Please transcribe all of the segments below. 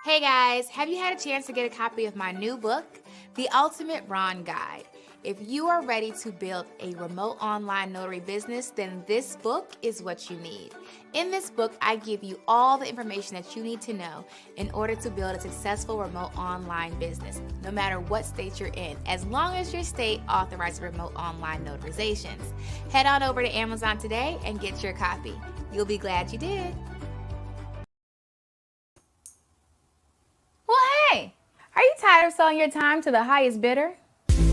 Hey guys, have you had a chance to get a copy of my new book, The Ultimate Ron Guide? If you are ready to build a remote online notary business, then this book is what you need. In this book, I give you all the information that you need to know in order to build a successful remote online business, no matter what state you're in, as long as your state authorizes remote online notarizations. Head on over to Amazon today and get your copy. You'll be glad you did. Well, hey, are you tired of selling your time to the highest bidder?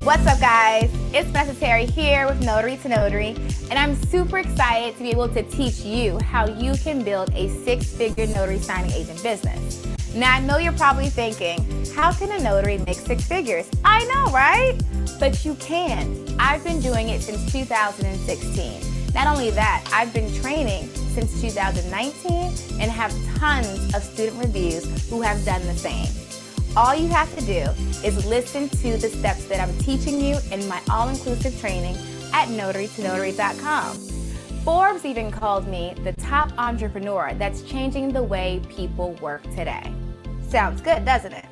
What's up, guys? It's Notary here with Notary2Notary, and I'm super excited to be able to teach you how you can build a six-figure notary signing agent business. Now, I know you're probably thinking, how can a notary make six figures? I know, right? But you can. I've been doing it since 2016. Not only that, I've been training since 2019 and have tons of student reviews who have done the same. All you have to do is listen to the steps that I'm teaching you in my all-inclusive training at Notary2Notary.com. Forbes even called me the top entrepreneur that's changing the way people work today. Sounds good, doesn't it?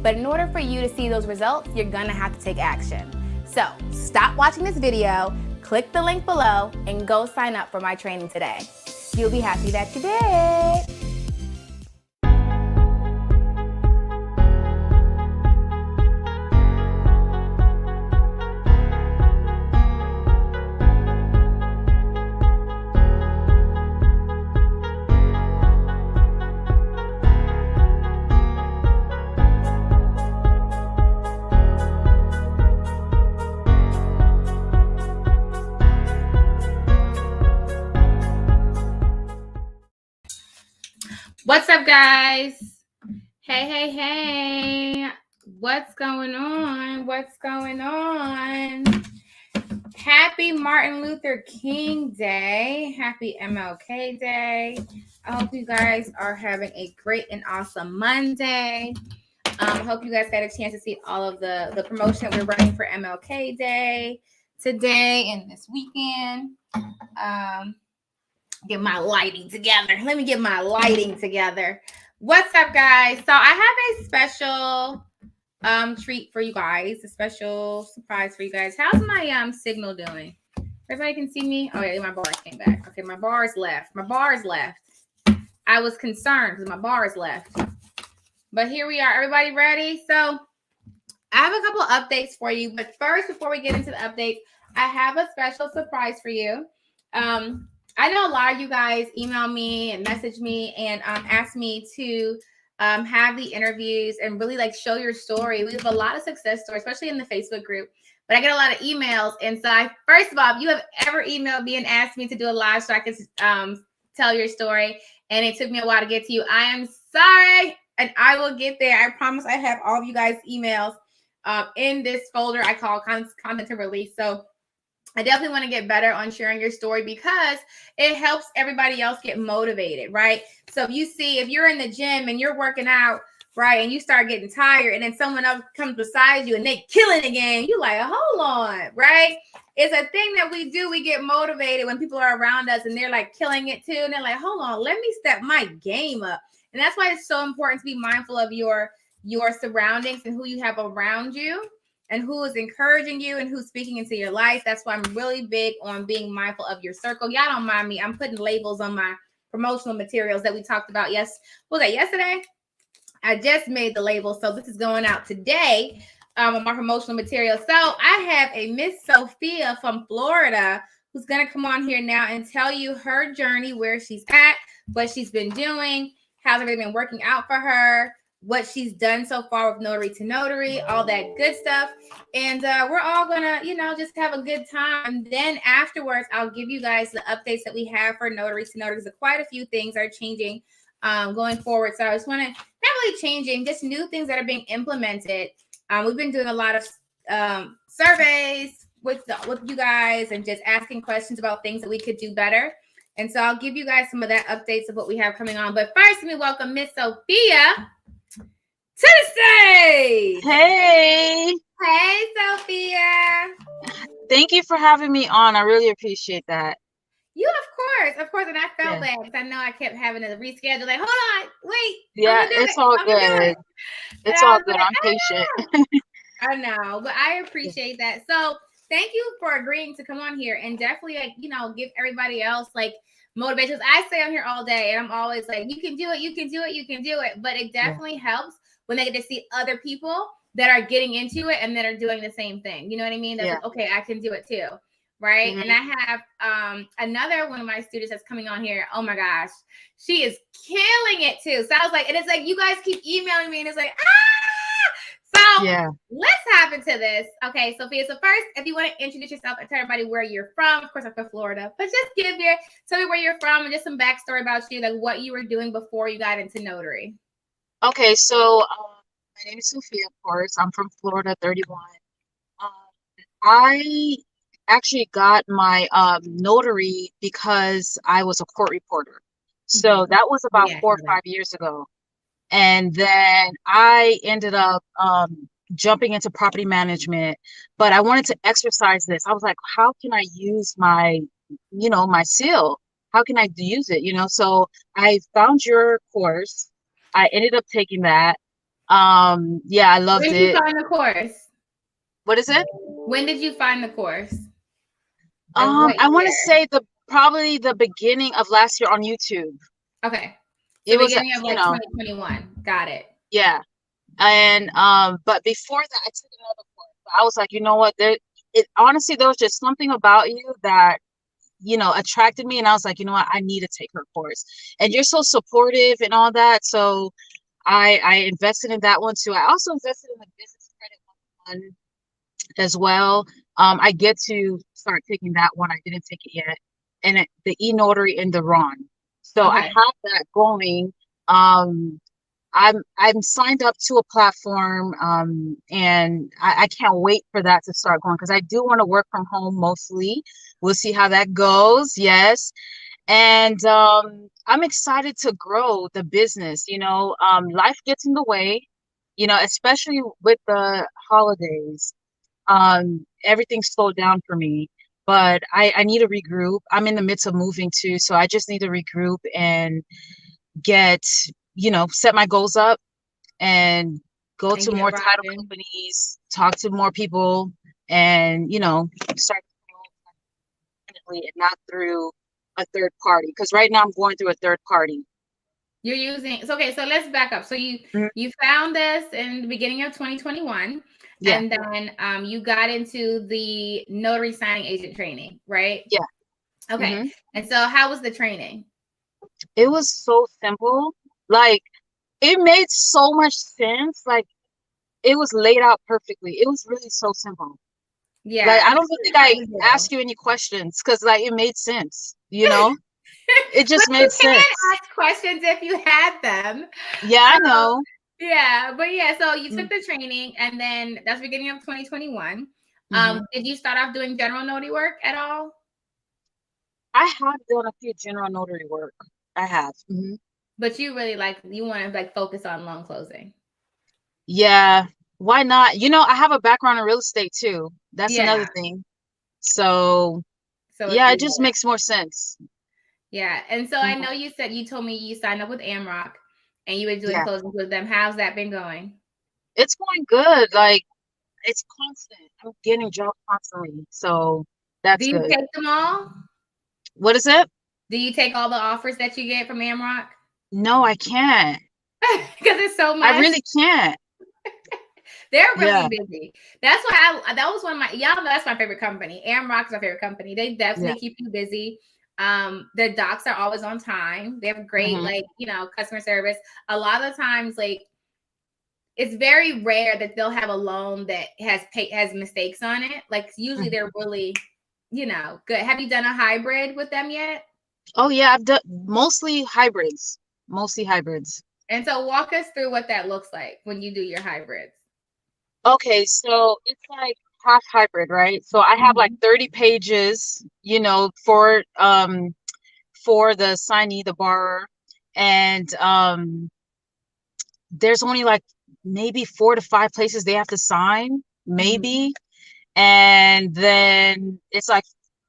But in order for you to see those results, you're gonna have to take action. So stop watching this video, click the link below, and go sign up for my training today. You'll be happy that you did. What's up, guys? Hey. What's going on? Happy Martin Luther King Day. Happy MLK Day. I hope you guys are having a great and awesome Monday. Hope you guys got a chance to see all of the promotion we're running for MLK Day today and this weekend. Get my lighting together. Let me get my lighting together. What's up, guys? So I have a special treat for you guys, a special surprise for you guys. How's my signal doing? Everybody can see me? Oh yeah, my bar came back. Okay, my bar is left. I was concerned because my bar is left. But here we are. Everybody ready? So I have a couple of updates for you. But first, before we get into the updates, I have a special surprise for you. I know a lot of you guys email me and message me and ask me to have the interviews and really like show your story. We have a lot of success stories, especially in the Facebook group. But I get a lot of emails. And so first of all, if you have ever emailed me and asked me to do a live so I could tell your story, and it took me a while to get to you, I am sorry. And I will get there. I promise I have all of you guys' emails in this folder I call content to release. So I definitely want to get better on sharing your story because it helps everybody else get motivated, right? So if you're in the gym and you're working out, right, and you start getting tired and then someone else comes beside you and they kill it again, you're like, hold on, right? It's a thing that we do. We get motivated when people are around us and they're like killing it too. And they're like, hold on, let me step my game up. And that's why it's so important to be mindful of your surroundings and who you have around you, and who is encouraging you and who's speaking into your life. That's why I'm really big on being mindful of your circle. Y'all don't mind me. I'm putting labels on my promotional materials that we talked about. Yesterday? I just made the label. So this is going out today on my promotional material. So I have a Miss Sophia from Florida who's going to come on here now and tell you her journey, where she's at, what she's been doing, how's everything been working out for her, what she's done so far with Notary2Notary, all that good stuff. And we're all gonna, just have a good time. And then afterwards, I'll give you guys the updates that we have for Notary2Notary, because quite a few things are changing going forward. So I just want to, not really changing, just new things that are being implemented. We've been doing a lot of surveys with you guys and just asking questions about things that we could do better. And so I'll give you guys some of that updates of what we have coming on. But first, let me welcome Miss Sophia to the stage. Hey, Sophia. thank you for having me on. I really appreciate that. You, of course, and I felt Yeah. bad because I know I kept having to reschedule. Like, hold on, wait, I'm Yeah, gonna do it's it. all I'm gonna do it. good. And It's I all was good. like, I'm patient. I know, but I Yeah. appreciate that. So thank you for agreeing to come on here and definitely, like, give everybody else like motivations. I stay on here all day and I'm always like, you can do it, you can do it, you can do it. But it Yeah. definitely helps when they get to see other people that are getting into it and that are doing the same thing. You know what I mean? That's Yeah. like, okay, I can do it too. Right. And Hmm. I have another one of my students that's coming on here. Oh my gosh, she is killing it too. So I was like, and it's like you guys keep emailing me, and it's like, so Yeah. let's hop into this. Okay, Sophia. So first, if you want to introduce yourself and tell everybody where you're from, of course I'm from Florida, but just tell me where you're from and just some backstory about you, like what you were doing before you got into notary. Okay, so my name is Sophia, of course. I'm from Florida, 31. Um, I actually got my notary because I was a court reporter. So Mm-hmm. that was about Yeah, I four or saw that. 5 years ago. And then I ended up jumping into property management, but I wanted to exercise this. I was like, how can I use my seal? How can I use it? So I found your course. I ended up taking that. Yeah, I When loved did you it. find the course? What is it? When did you find the course? Like what I want to year? say probably the beginning of last year on YouTube. Okay. So It was, beginning of like 2021. Got it. yeah. And but before that, I took another course. I was like, you know what? Honestly, there was just something about you that attracted me, and I was like, you know what? I need to take her course. And you're so supportive and all that, so I invested in that one too. I also invested in the business credit one as well. I get to start taking that one. I didn't take it yet, and the e-notary and the Ron. So I Okay. have that going. Um, I'm signed up to a platform, and I can't wait for that to start going because I do want to work from home mostly. We'll see how that goes. Yes. And I'm excited to grow the business. Life gets in the way, especially with the holidays. Everything slowed down for me, but I need to regroup. I'm in the midst of moving too, so I just need to regroup and get, set my goals up and go And to get more title rocking. companies, talk to more people, and start independently and not through a third party. Because right now I'm going through a third party. You're using so okay, so let's back up. So you Mhm. you found this in the beginning of 2021, Yeah, and then you got into the notary signing agent training, right? yeah. Okay. Hmm. And so how was the training? It was so simple. Like, it made so much sense. Like, it was laid out perfectly. It was really so simple. Like, Yeah, I and don't that's even what think I'm I trying to asked do. you any questions because, like, it made sense. It But just you made can sense. ask questions if you had them. Yeah, I Um, know. yeah, but yeah, so you took Mm-hmm. the training and then that's beginning of 2021. Mm-hmm. Did you start off doing general notary work at all? I have done a few general notary work. I have. Hmm. But you really you want to like focus on loan closing. Yeah. Why not? I have a background in real estate too. That's another Yeah. thing. So, So yeah, it it just makes more sense. yeah. And so I Mhm. know you told me you signed up with Amrock and you were doing Yeah. closings with them. How's that been going? It's going good. Like, it's constant. I'm getting jobs constantly. So, Do that's you good. take them all? What is it? Do you take all the offers that you get from Amrock? No, I can't. Because it's so I much. really can't. They're really Yeah. busy. That's why that was one of my y'all know that's my favorite company. Amrock is my favorite company. They Yeah. definitely keep you busy. Their docs are always on time. They have great Hmm. customer service. A lot of the times it's very rare that they'll have a loan that has mistakes on it. Like usually Hmm. they're really, good. Have you done a hybrid with them yet? Oh, yeah. I've done mostly hybrids. Mostly hybrids. And so walk us through what that looks like when you do your hybrids. Okay, so it's like half hybrid, right? So I have like Mhm. 30 pages, for the signee, the borrower, and there's only like maybe 4 to 5 places they have to sign, Mhm. maybe. And then it's like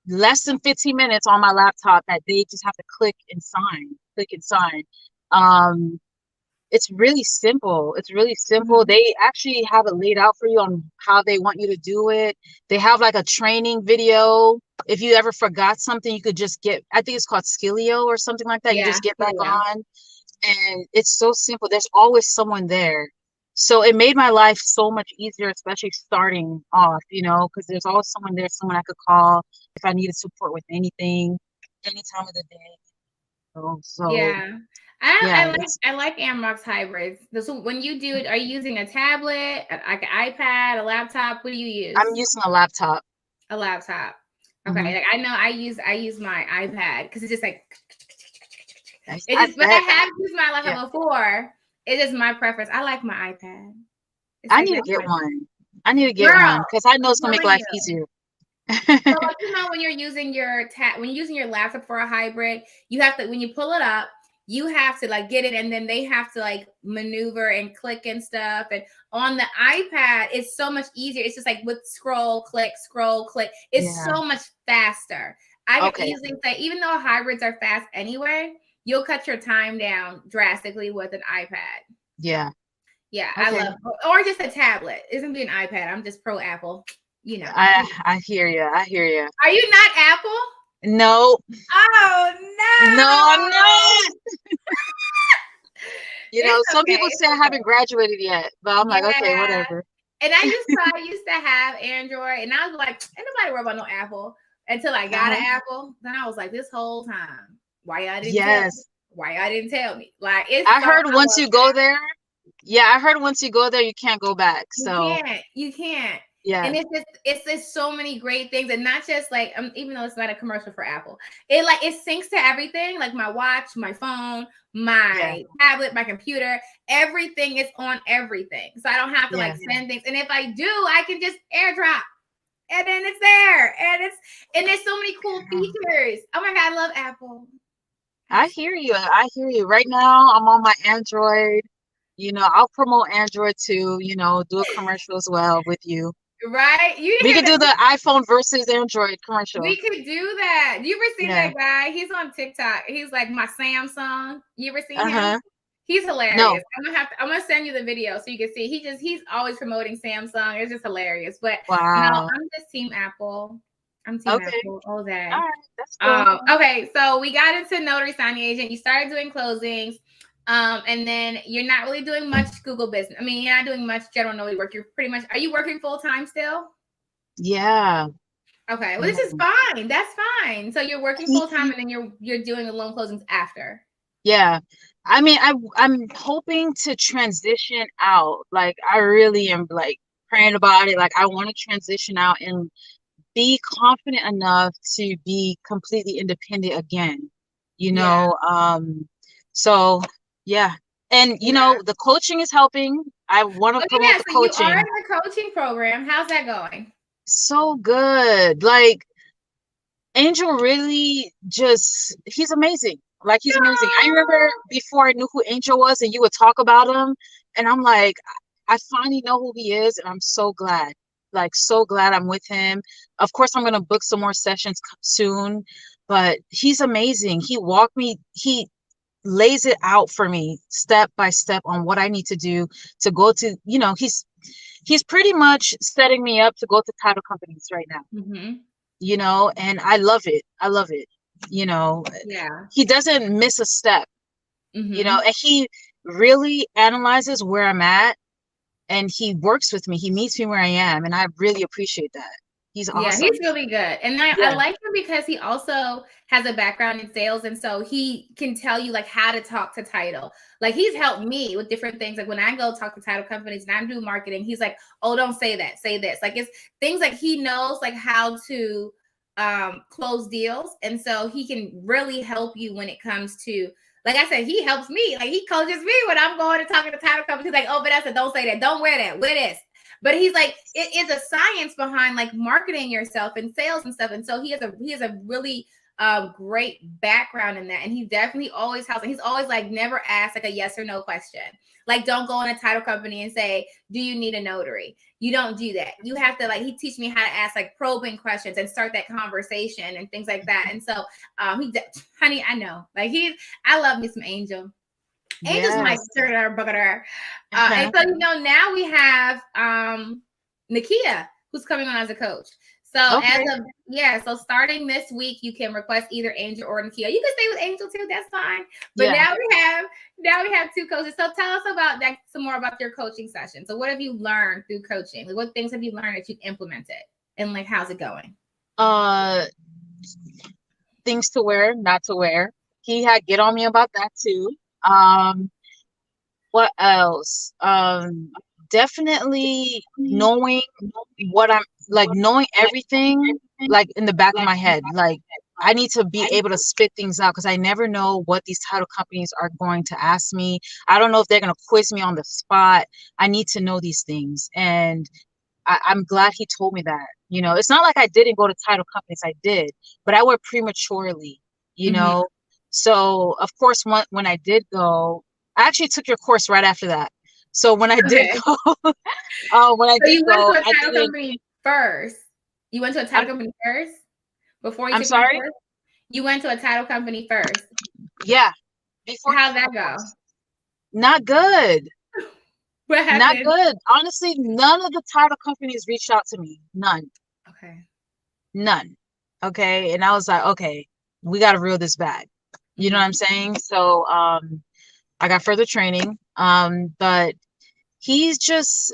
less than 15 minutes on my laptop that they just have to click and sign. Um, it's really simple. It's really simple. Mhm. They actually have it laid out for you on how they want you to do it. They have like a training video. If you ever forgot something, you could just get, I think it's called Skillio or something like that. You Yeah, just get yeah, back yeah. on, and it's so simple. There's always someone there. So it made my life so much easier, especially starting off, because there's always someone there, someone I could call if I needed support with anything, any time of the day. So Yeah. yeah, it's I like Amrock's hybrids. So when you do it, are you using a tablet, like an iPad, a laptop? What do you I'm use? using a laptop. A laptop. Okay. Hmm. Like I know I use my iPad because it's just like it I just, but I bet. have used my Yeah, laptop before. It is my preference. I like my iPad. It's I like need to that's get my one. I need to get girl. one because I know I'm it's gonna make telling life you. easier. So like when you're using your when you're using your laptop for a hybrid, you have to when you pull it up, you have to like get it, and then they have to like maneuver and click and stuff. And on the iPad, it's so much easier. It's just like with scroll, click. It's Yeah. so much faster. I can Okay. easily say, even though hybrids are fast anyway, you'll cut your time down drastically with an iPad. Yeah. Yeah, I Okay. love, or just a tablet. It doesn't be an iPad. I'm just pro Apple. You know. I hear you. I hear you. Are you not Apple? No, Oh no, I'm no! not. It's Some okay. people It's say I haven't okay. graduated yet, but I'm like, okay, Yeah. whatever. And I used to have Android, and I was like, ain't nobody worry about no Apple until I got an Uh-huh. Apple. Then I was like, this whole time, why y'all didn't tell me? Yes. Why y'all didn't tell me? Like it's I so heard I once love you go there, yeah, I heard once you go there, you can't go back. You So, can't. You can't. yeah, And it's just so many great things, and not just like even though it's not a commercial for Apple, it syncs to everything, like my watch, my phone, yeah, my tablet, my computer, everything is on everything. So I don't have to like yeah. send things. And if I do, I can just AirDrop and then it's there. And there's so many cool features. Oh my God, I love Apple. I hear you. I hear you. Right now, I'm on my Android. I'll promote Android too, do a commercial as well with you. Right? You We hear could do that? the iPhone versus Android commercial. We could do that. You ever seen Yeah. that guy? He's on TikTok. He's like my Samsung. You ever seen him? Uh-huh. He's No. hilarious. I'm gonna send you the video so you can see. He's always promoting Samsung. It's just hilarious. But no, Wow. I'm just team Apple. I'm team Okay. Apple all All day. right. That's cool. Okay, so we got into notary signing agent. You started doing closings. And then you're not really doing much Google business. I mean, you're not doing much general notary work. You're pretty much, are you working full time still? Yeah. Okay, well, this is Yeah. fine. That's fine. So you're working full time, and then you're doing the loan closings after. Yeah. I mean, I'm hoping to transition out. Like I really am like praying about it. Like I want to transition out and be confident enough to be completely independent again. You Yeah, know, so yeah. And yeah. the coaching is helping. I want to Okay, promote yeah. the So you are in coaching. the coaching program. How's that going? So good. Like Angel really just, he's amazing. Like he's amazing. I remember before I knew who Angel was and you would talk about him, and I'm like, I finally know who he is, and I'm so glad. Like so glad I'm with him. Of course, I'm gonna book some more sessions soon, but he's amazing. He lays it out for me step by step on what I need to do to go to, he's pretty much setting me up to go to title companies right now, Mm-hmm. and I love it. I love it. You know, Yeah. he doesn't miss a step, Mm-hmm. and he really analyzes where I'm at, and he works with me. He meets me where I am, and I really appreciate that. He's Yeah, awesome. he's really good. And I Yeah. like him because he also has a background in sales. And so he can tell you like how to talk to title. Like he's helped me with different things. Like when I go talk to title companies and I'm doing marketing, he's like, oh, don't say that, say this. Like it's things like he knows like how to close deals. And so he can really help you when it comes to, like I said, he helps me. Like he coaches me when I'm going and talking to title companies. He's like, oh, Vanessa, don't say that. Don't wear that. Wear this. But he's like, it is a science behind like marketing yourself and sales and stuff. And so he has a really a great background in that. And he definitely always helps. And he's always like, never ask like a yes or no question. Like, don't go in a title company and say, do you need a notary? You don't do that. You have to, like, he teach me how to ask like probing questions and start that conversation and things like that. And so honey, I know, like I love me some Angel. Angel's my bugger. And so, now we have Nakia, who's coming on as a coach. So so starting this week, you can request either Angel or Nakia. You can stay with Angel too, that's fine. But now we have two coaches. So tell us about that, some more about your coaching session. So what have you learned through coaching? Like, what things have you learned that you've implemented? And like, how's it going? Things to wear, not to wear. He had get on me about that too. What else? Definitely knowing what I'm like, knowing everything like in the back of my head. Like, I need to be able to spit things out because I never know what these title companies are going to ask me. I don't know if they're going to quiz me on the spot. I need to know these things. And I'm glad he told me that. It's not like I didn't go to title companies. I did, but I went prematurely, So, of course, when I did go, I actually took your course right after that. So when I did go, you went to a title company first. You went to a title company first before you took my course? You went to a title company first. Yeah. How'd that go? Not good. What happened? Not good. Honestly, none of the title companies reached out to me. None. Okay. None. Okay. And I was like, okay, we got to reel this back. You know what I'm saying? So I got further training. But he's just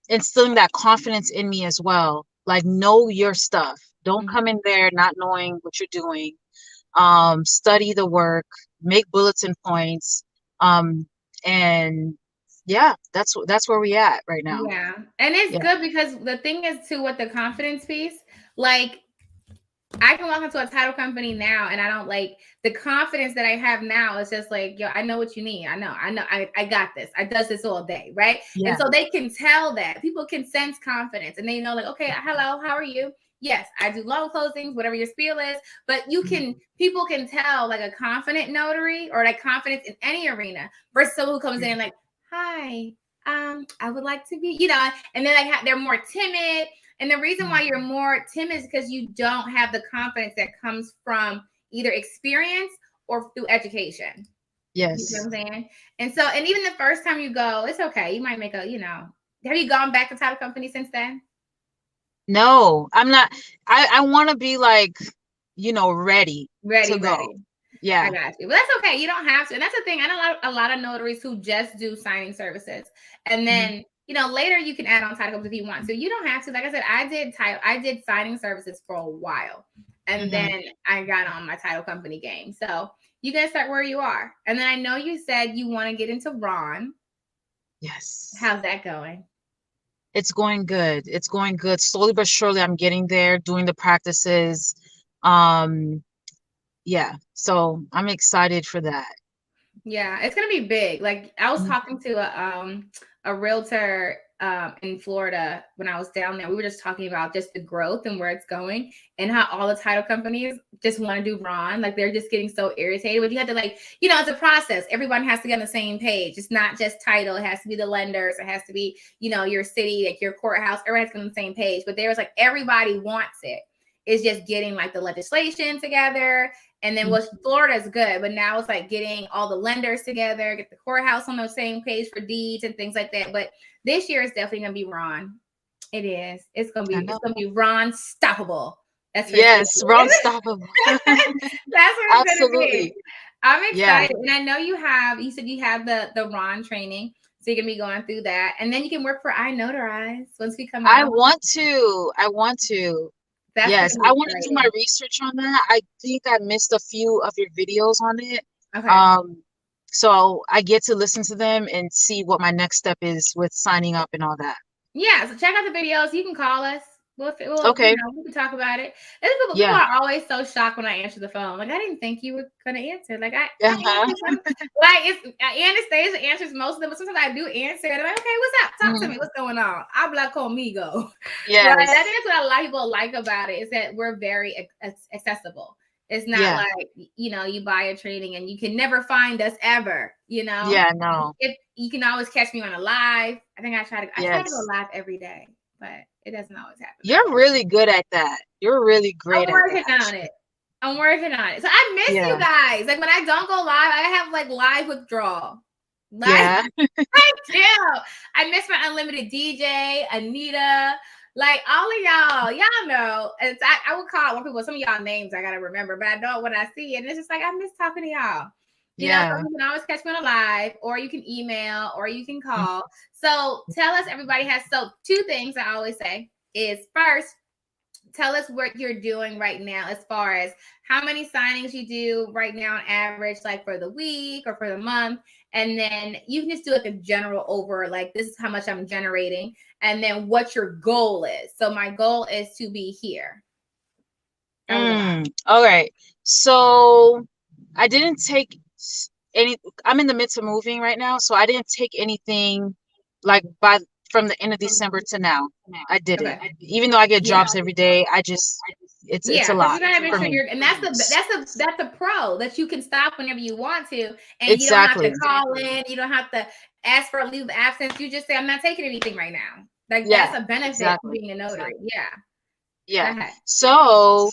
instilling that confidence in me as well. Like, know your stuff. Don't come in there not knowing what you're doing. Study the work, make bulletin points. And yeah, that's where we at right now. Yeah. And it's good because the thing is too, with the confidence piece, like, I can walk into a title company now and I don't like the confidence that I have now. Is just like, yo, I know what you need. I know, I got this. I does this all day. Right. Yeah. And so they can tell that people can sense confidence and they know like, okay, hello, how are you? Yes, I do loan closings, whatever your spiel is, but people can tell like a confident notary or like confidence in any arena versus someone who comes in like, hi, I would like to be, and then like they're more timid. And the reason why you're more timid is because you don't have the confidence that comes from either experience or through education. Yes. You know what I'm saying? And so, and even the first time you go, it's okay. You might make have you gone back to title company since then? No, I'm not. I want to be like, ready to go. Yeah. I got you. But that's okay. You don't have to. And that's the thing. I know a lot of notaries who just do signing services. And then, later you can add on titles if you want to. You don't have to. Like I said, I did signing services for a while. And then I got on my title company game. So you guys start where you are. And then I know you said you want to get into Ron. Yes. How's that going? It's going good. It's going good. Slowly but surely, I'm getting there, doing the practices. Yeah. So I'm excited for that. Yeah, it's gonna be big. Like, I was talking to a realtor in Florida when I was down there. We were just talking about just the growth and where it's going and how all the title companies just want to do Ron. Like, they're just getting so irritated. But you have to it's a process. Everyone has to get on the same page. It's not just title. It has to be the lenders. It has to be, your city, like your courthouse. Everyone has to get on the same page. But there's like, everybody wants it. It's just getting like the legislation together. And then Florida is good, but now it's like getting all the lenders together, get the courthouse on the same page for deeds and things like that. But this year is definitely gonna be Ron. It is. It's gonna be Ron stoppable. That's Ron stoppable. That's what it's gonna be. I'm excited, and I know you said you have the Ron training, so you're gonna be going through that, and then you can work for iNotarize once we come out. I want to. Yes, I want to do my research on that. I think I missed a few of your videos on it. Okay. So I get to listen to them and see what my next step is with signing up and all that. Yeah, so check out the videos. You can call us. Okay. We can talk about it. People are always so shocked when I answer the phone. Like, I didn't think you were gonna answer. Like, Anastasia answers most of them, but sometimes I do answer. And I'm like, okay, what's up? Talk to me. What's going on? I'll be like, conmigo. Yeah, I think that's what a lot of people like about it is that we're very accessible. It's not like, you know, you buy a training and you can never find us ever, you know? Yeah, no. If you can always catch me on a live. I think I try to go live every day, but it doesn't always happen. You're really good at that. You're really great at that. I'm working on it. So I miss you guys. Like when I don't go live, I have like live withdrawal. I do. I miss my unlimited DJ, Anita, like all of y'all. Y'all know. It's, I would call one people, some of y'all names I gotta remember, but I know when I see it, and it's just like I miss talking to y'all. You know, so you can always catch me on a live, or you can email, or you can call. So tell us, everybody has two things I always say is first, tell us what you're doing right now as far as how many signings you do right now on average, like for the week or for the month. And then you can just do like a general over, like this is how much I'm generating, and then what your goal is. So my goal is to be here. All right. So I didn't take I'm in the midst of moving right now, so I didn't take anything like from the end of December to now. I didn't. Even though I get jobs every day, it's a lot. You gotta make sure you're, and that's a pro that you can stop whenever you want to, and you don't have to call in, you don't have to ask for a leave of absence. You just say, I'm not taking anything right now. Like that's a benefit of being a notary. Yeah. So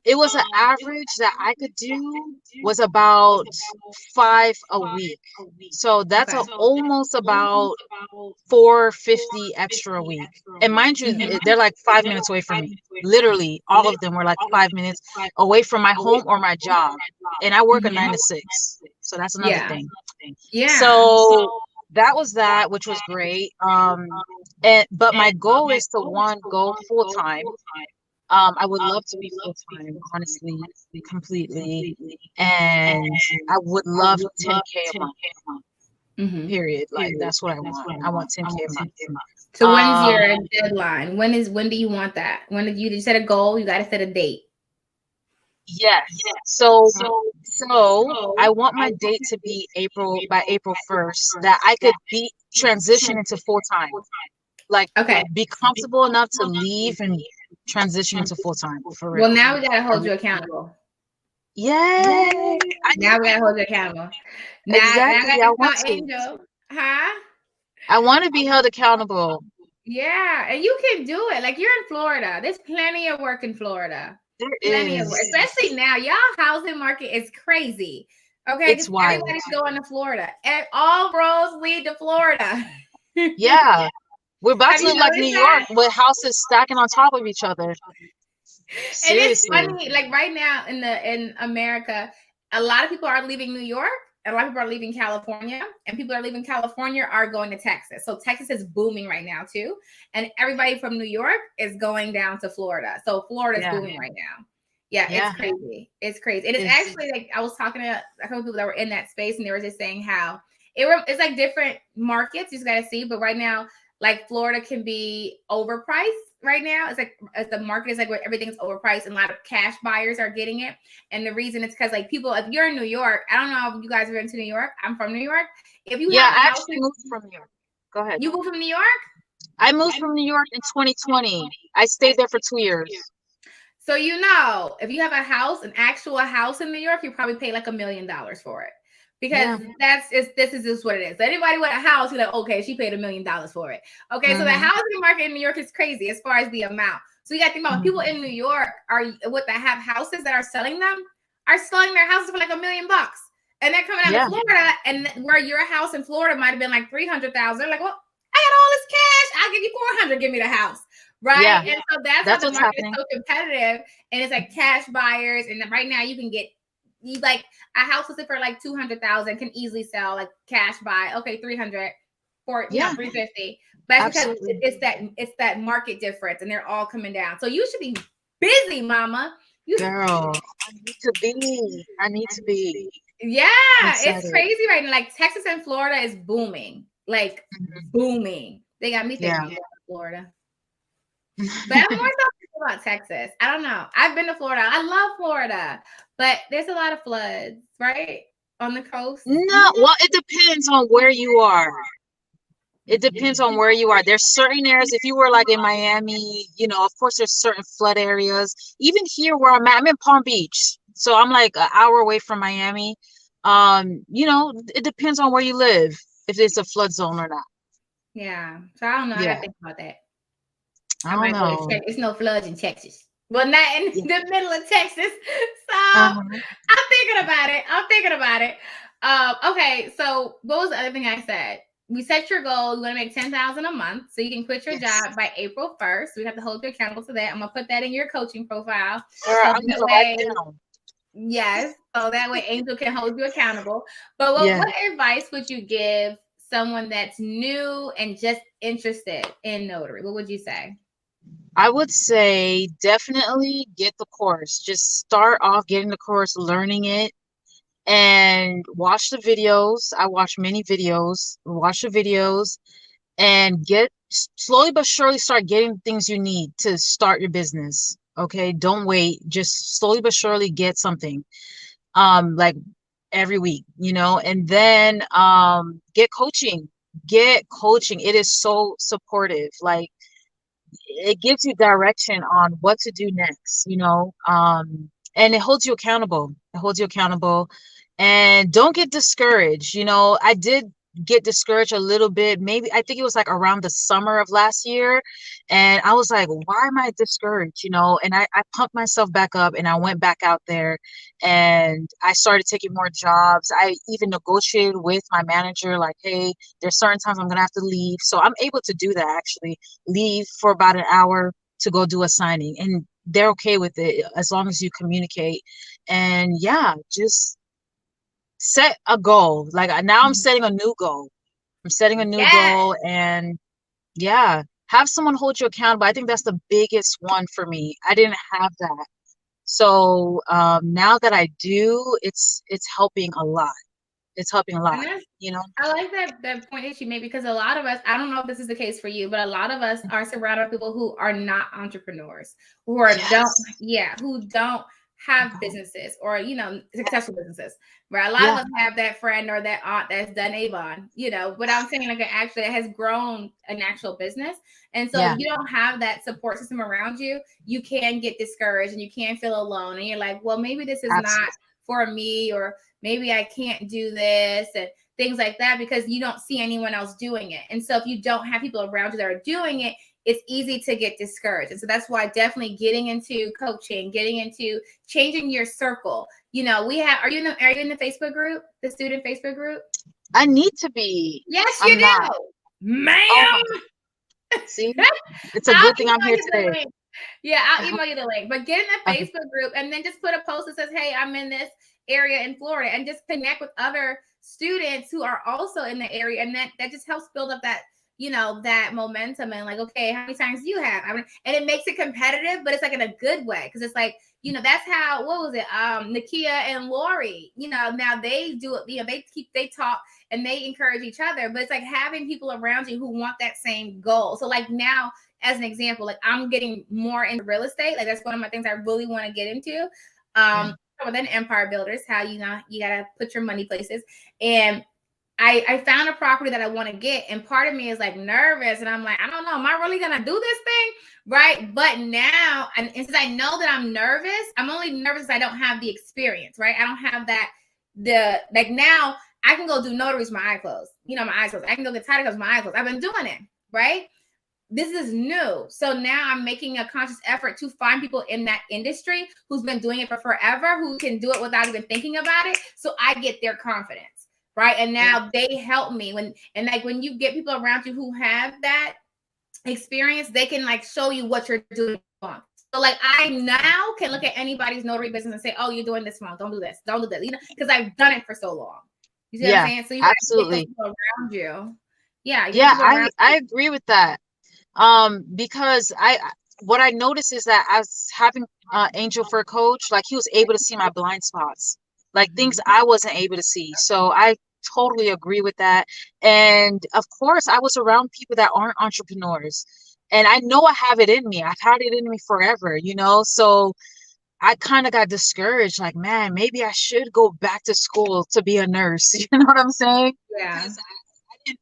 it was an average that I could do was about 5 a week. So that's almost about 450 extra a week. And mind you, they're like 5 minutes away from me. Literally, all of them were like 5 minutes away from my home or my job. And I work a 9 to 6. So that's another thing. So that was that, which was great. But my goal is to go full time. I would love to be full time, honestly, completely, and I would love 10K a month. Period. Like that's what I want. I want 10K a month. So when's your deadline? When do you want that? When did you set a goal? You got to set a date. Yes. So I want my date to be by April 1st, that I could transition into full time. Like be comfortable enough to leave and transition into full time for real. Well, now we gotta hold you accountable. Yay! Now we gotta hold you accountable. Exactly. I want to. Angel. Huh? I want to be held accountable. Yeah, and you can do it. Like you're in Florida. There's plenty of work in Florida. There is. Especially now. Y'all housing market is crazy. Okay, it's wild. Everybody's going to Florida. And all roads lead to Florida. Yeah. We're about to look like New York with houses stacking on top of each other. Seriously. And it's funny, like right now in America, a lot of people are leaving New York, and a lot of people are leaving California, and people are leaving California are going to Texas. So Texas is booming right now too. And everybody from New York is going down to Florida. So Florida's booming right now. Yeah, it's crazy. It's crazy. And it's actually like I was talking to a couple of people that were in that space, and they were just saying how it's like different markets. You just got to see. But right now, like Florida can be overpriced right now. It's like the market is like where everything's overpriced, and a lot of cash buyers are getting it. And the reason it's because like people, if you're in New York, I don't know if you guys have been to New York. I'm from New York. If you I actually moved from New York. Go ahead. You moved from New York? I moved from New York in 2020. I stayed there for 2 years. So you know, if you have an actual house in New York, you probably pay like $1 million for it. Because this is just what it is. So anybody with a house, you're like, okay, she paid $1 million for it. Okay, so the housing market in New York is crazy as far as the amount. So you got to think about people in New York have houses that are selling their houses for like $1 million, and they're coming out of Florida, and where your house in Florida might have been like $300,000. They're like, well, I got all this cash. I'll give you $400. Give me the house. Right. Yeah. And so that's why the market is so competitive, and it's like cash buyers. And right now you can get like a house listed for like $200,000 can easily sell like cash buy. Okay, 300 for 350. But that's because it's that market difference, and they're all coming down. So you should be busy, mama. Girl, I need to be. Yeah, it's crazy right now. Like Texas and Florida is booming. Like booming. They got me thinking about Florida. But I'm more so about Texas. I don't know. I've been to Florida. I love Florida, but there's a lot of floods, right? On the coast. No, well, it depends on where you are. It depends on where you are. There's certain areas, if you were like in Miami, you know, of course there's certain flood areas. Even here where I'm at, I'm in Palm Beach. So I'm like an hour away from Miami. You know, it depends on where you live, if it's a flood zone or not. Yeah. So I don't know. I Yeah, gotta think about that. I I don't might go to know. Texas. It's no floods in Texas. Well, not in Yeah. the middle of Texas. So Uh-huh. I'm thinking about it. I'm thinking about it. Okay, so what was the other thing I said? We set your goal. You want to make 10,000 a month, so you can quit your Yes. job by April 1st. We have to hold you accountable to that. I'm gonna put that in your coaching profile, All right, so I'm that gonna write way, it down. yes, so that way Angel can hold you accountable. But Yeah. what advice would you give someone that's new and just interested in notary? What would you say? I would say definitely get the course. Just start off getting the course, learning it, and watch the videos. I watch many videos. Watch the videos and get slowly but surely start getting things you need to start your business. Okay, don't wait. Just slowly but surely get something. Like every week, you know, and then get coaching. Get coaching. It is so supportive. Like it gives you direction on what to do next, you know, and it holds you accountable. It holds you accountable. And don't get discouraged. You know, I did get discouraged a little bit. Maybe I think it was like around the summer of last year. And I was like, why am I discouraged? You know, and I pumped myself back up and I went back out there and I started taking more jobs. I even negotiated with my manager, like, hey, there's certain times I'm gonna have to leave. So I'm able to do that actually, leave for about an hour to go do a signing. And they're okay with it as long as you communicate. And yeah, just set a goal. Like now I'm setting a new goal. I'm setting a new Yes. goal and yeah, have someone hold you accountable. I think that's the biggest one for me. I didn't have that. So now that I do, it's helping a lot. It's helping a lot, And that's you know? I like that point that you made because a lot of us, I don't know if this is the case for you, but a lot of us are surrounded by people who are not entrepreneurs, who are don't Yes. yeah, who don't have businesses or successful businesses. Where a lot of Yeah, us have that friend or that aunt that's done Avon, but I'm saying like actually has grown an actual business. And so if yeah, you don't have that support system around you, you can get discouraged and you can feel alone. And you're like, well, maybe this is not absolutely. for me, or maybe I can't do this and things like that because you don't see anyone else doing it. And so if you don't have people around you that are doing it, it's easy to get discouraged. And so that's why definitely getting into coaching, getting into changing your circle. We have are you in the Facebook group, the student Facebook group? I need to be. Yes, you I'm not. do. Ma'am. Oh my, see? It's a I'll good thing I'm email here you the today. link. Yeah, I'll email you the link. But get in the Okay. Facebook group and then just put a post that says, hey, I'm in this area in Florida, and just connect with other students who are also in the area. And that just helps build up that momentum and like, okay, how many times do you have? And it makes it competitive, but it's like in a good way. Cause it's like, that's how, what was it? Nakia and Lori, now they do it, they talk and they encourage each other, but it's like having people around you who want that same goal. So like now, as an example, like I'm getting more into real estate. Like that's one of my things I really want to get into. Yeah. Within Empire Builders, how you gotta put your money places. And I found a property that I want to get, and part of me is like nervous, and I'm like, I don't know, am I really gonna do this thing, right? But now, and since I know that I'm nervous, I'm only nervous because I don't have the experience, right? I don't have that like now I can go do notaries with my eyes closed, my eyes closed. I can go get title cards with my eyes closed. I've been doing it, right? This is new. So now I'm making a conscious effort to find people in that industry who's been doing it for forever, who can do it without even thinking about it. So I get their confidence, right? And Yeah. now they help me when you get people around you who have that experience, they can like show you what you're doing wrong. So like I now can look at anybody's notary business and say, oh, you're doing this wrong. Don't do this. Don't do this. Because I've done it for so long. You see what I'm Yeah, saying? So you got to get those absolutely. people around you. Yeah, you need Yeah, people I around I you. agree with that. Because what I noticed is that I was having Angel for a coach, like he was able to see my blind spots, like things I wasn't able to see. So I totally agree with that. And of course, I was around people that aren't entrepreneurs. And I know I have it in me. I've had it in me forever, you know? So I kind of got discouraged, like, man, maybe I should go back to school to be a nurse. You know what I'm saying? Yeah. Because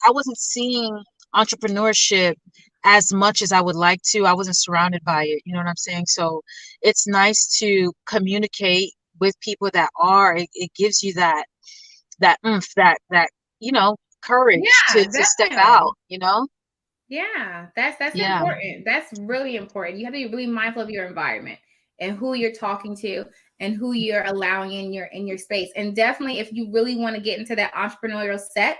I wasn't seeing entrepreneurship as much as I would like to. I wasn't surrounded by it. You know what I'm saying? So it's nice to communicate with people that are. It gives you that oomph, that courage Yeah, to step definitely. out. You know? Yeah, that's Yeah. important. That's really important. You have to be really mindful of your environment and who you're talking to and who you're allowing in your space. And definitely, if you really want to get into that entrepreneurial set,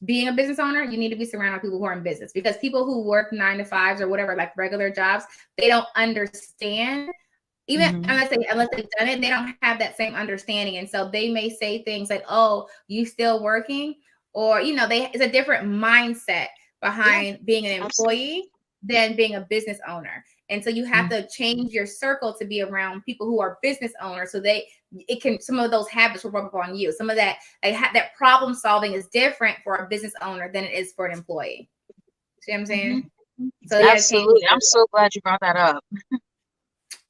being a business owner, you need to be surrounded by people who are in business, because people who work 9 to 5s or whatever, like regular jobs, they don't understand. Even Hmm. unless they've done it, they don't have that same understanding. And so they may say things like, "Oh, you still working?" Or, it's a different mindset Yeah. behind being an Absolutely. employee than being a business owner. And so you have to change your circle to be around people who are business owners, so some of those habits will rub up on you. Some of that, that problem solving is different for a business owner than it is for an employee. See what I'm Hmm. saying? So you got to change Absolutely. your I'm so glad you brought that up.